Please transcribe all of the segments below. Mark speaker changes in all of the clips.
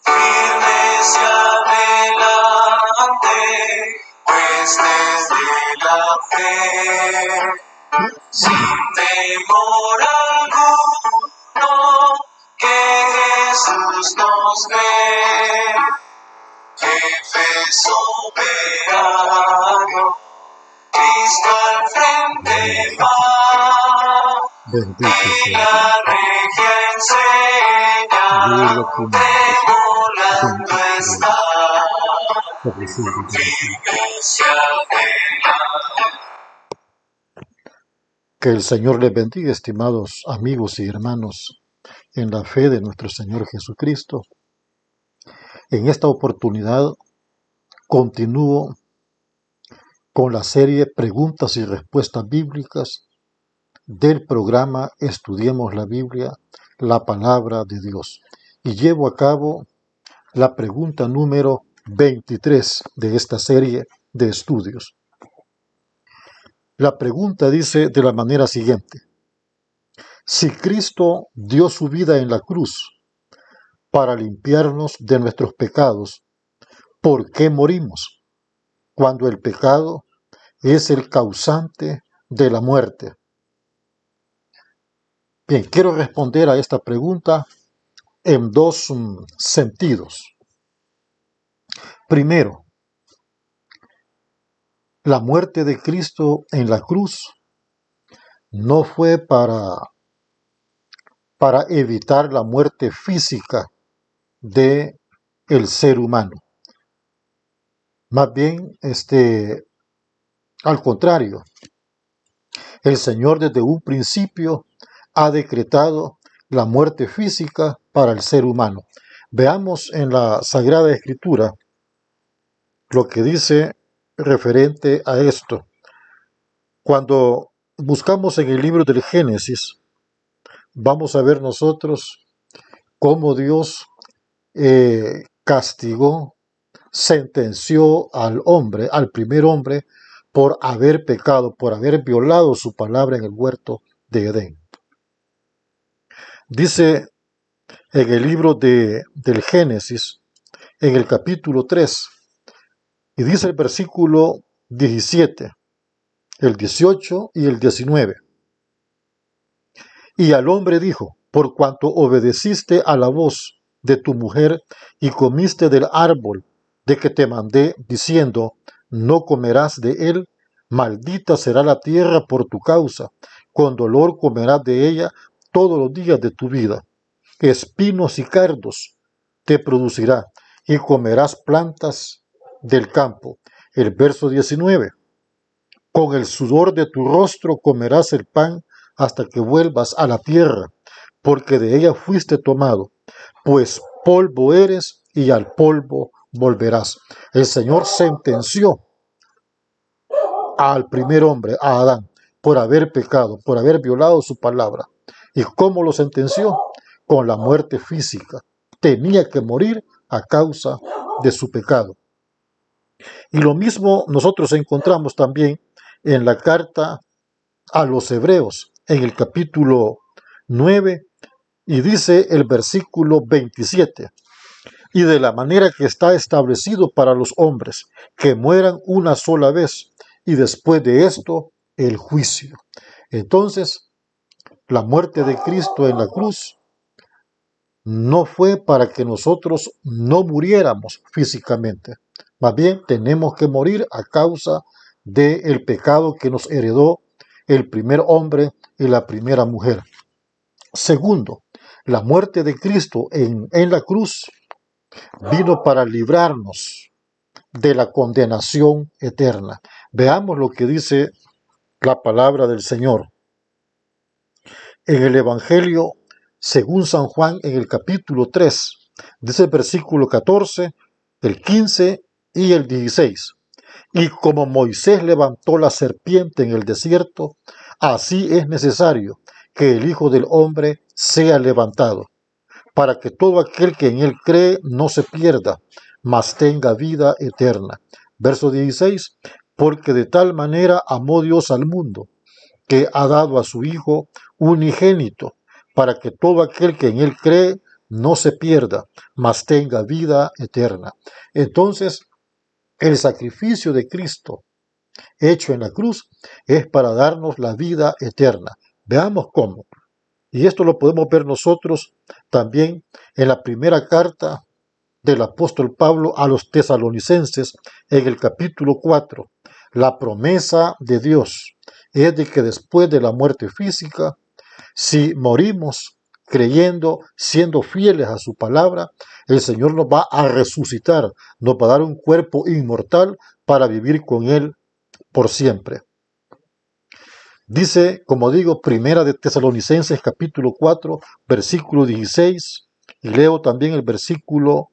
Speaker 1: Firmes y adelante, pues desde la fe, sin temor alguno, que Jesús nos ve, jefe soberano, Cristo al frente va,
Speaker 2: Bendito
Speaker 1: y
Speaker 2: sea
Speaker 1: la regia enseña, tremolando está,
Speaker 2: Dios.
Speaker 1: firmes y adelante.
Speaker 2: Que el Señor les bendiga, estimados amigos y hermanos, en la fe de nuestro Señor Jesucristo. En esta oportunidad continúo con la serie Preguntas y Respuestas Bíblicas del programa Estudiemos la Biblia, la Palabra de Dios. Y llevo a cabo la pregunta número 23 de esta serie de estudios. La pregunta dice de la manera siguiente: si Cristo dio su vida en la cruz para limpiarnos de nuestros pecados, ¿por qué morimos cuando el pecado es el causante de la muerte? Bien, quiero responder a esta pregunta en dos sentidos. Primero, la muerte de Cristo en la cruz no fue para evitar la muerte física de el ser humano. Más bien, al contrario, el Señor desde un principio ha decretado la muerte física para el ser humano. Veamos en la Sagrada Escritura lo que dice referente a esto. Cuando buscamos en el libro del Génesis, vamos a ver nosotros cómo Dios castigó, sentenció al hombre, al primer hombre, por haber pecado, por haber violado su palabra en el huerto de Edén. Dice en el libro del Génesis, en el capítulo 3, y dice el versículo 17, el 18 y el 19. Y al hombre dijo: por cuanto obedeciste a la voz de tu mujer y comiste del árbol de que te mandé, diciendo: no comerás de él, maldita será la tierra por tu causa, con dolor comerás de ella todos los días de tu vida. Espinos y cardos te producirá, y comerás plantas del campo. El verso 19. Con el sudor de tu rostro comerás el pan hasta que vuelvas a la tierra, porque de ella fuiste tomado, pues polvo eres y al polvo volverás. El Señor sentenció al primer hombre, a Adán, por haber pecado, por haber violado su palabra. ¿Y cómo lo sentenció? Con la muerte física. Tenía que morir a causa de su pecado. Y lo mismo nosotros encontramos también en la carta a los Hebreos, en el capítulo 9, y dice el versículo 27, y de la manera que está establecido para los hombres, que mueran una sola vez, y después de esto, el juicio. Entonces, la muerte de Cristo en la cruz no fue para que nosotros no muriéramos físicamente. Más bien, tenemos que morir a causa del pecado que nos heredó el primer hombre y la primera mujer. Segundo, la muerte de Cristo en la cruz vino para librarnos de la condenación eterna. Veamos lo que dice la palabra del Señor. En el Evangelio, según San Juan, en el capítulo 3, dice el versículo 14, el 15 y el 16. Y como Moisés levantó la serpiente en el desierto, así es necesario que el Hijo del Hombre sea levantado, para que todo aquel que en él cree no se pierda, mas tenga vida eterna. Verso 16, porque de tal manera amó Dios al mundo, que ha dado a su Hijo unigénito, para que todo aquel que en él cree no se pierda, mas tenga vida eterna. Entonces, el sacrificio de Cristo hecho en la cruz es para darnos la vida eterna. Veamos cómo. Y esto lo podemos ver nosotros también en la primera carta del apóstol Pablo a los tesalonicenses en el capítulo 4. La promesa de Dios es de que después de la muerte física, si morimos creyendo, siendo fieles a su palabra, el Señor nos va a resucitar, nos va a dar un cuerpo inmortal para vivir con Él por siempre. Dice, como digo, Primera de Tesalonicenses capítulo 4, versículo 16, y leo también el versículo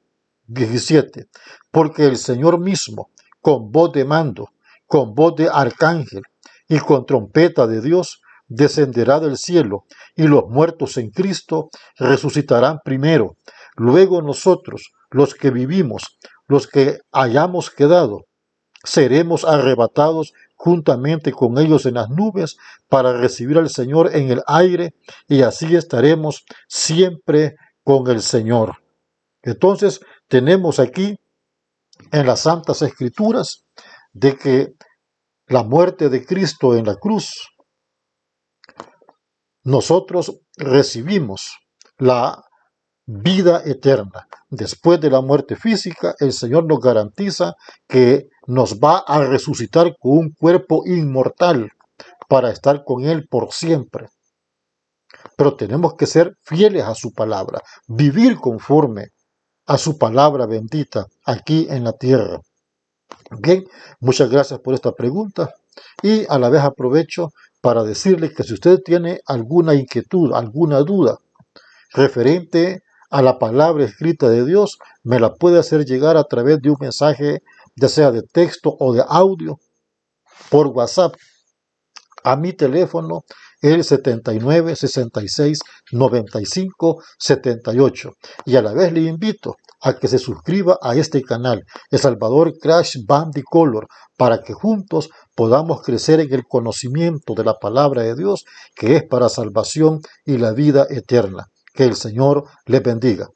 Speaker 2: 17, porque el Señor mismo, con voz de mando, con voz de arcángel y con trompeta de Dios, descenderá del cielo, y los muertos en Cristo resucitarán primero. Luego nosotros, los que vivimos, los que hayamos quedado, seremos arrebatados juntamente con ellos en las nubes para recibir al Señor en el aire, y así estaremos siempre con el Señor. Entonces tenemos aquí en las Santas Escrituras de que la muerte de Cristo en la cruz, nosotros recibimos la vida eterna. Después de la muerte física, el Señor nos garantiza que nos va a resucitar con un cuerpo inmortal para estar con Él por siempre. Pero tenemos que ser fieles a su palabra, vivir conforme a su palabra bendita aquí en la tierra. Bien, muchas gracias por esta pregunta y a la vez aprovecho para decirle que si usted tiene alguna inquietud, alguna duda referente a la palabra escrita de Dios, me la puede hacer llegar a través de un mensaje, ya sea de texto o de audio, por WhatsApp, a mi teléfono, el 79 66 95 78. Y a la vez le invito a que se suscriba a este canal, El Salvador Crash Bandicolor, para que juntos podamos crecer en el conocimiento de la palabra de Dios, que es para salvación y la vida eterna. Que el Señor les bendiga.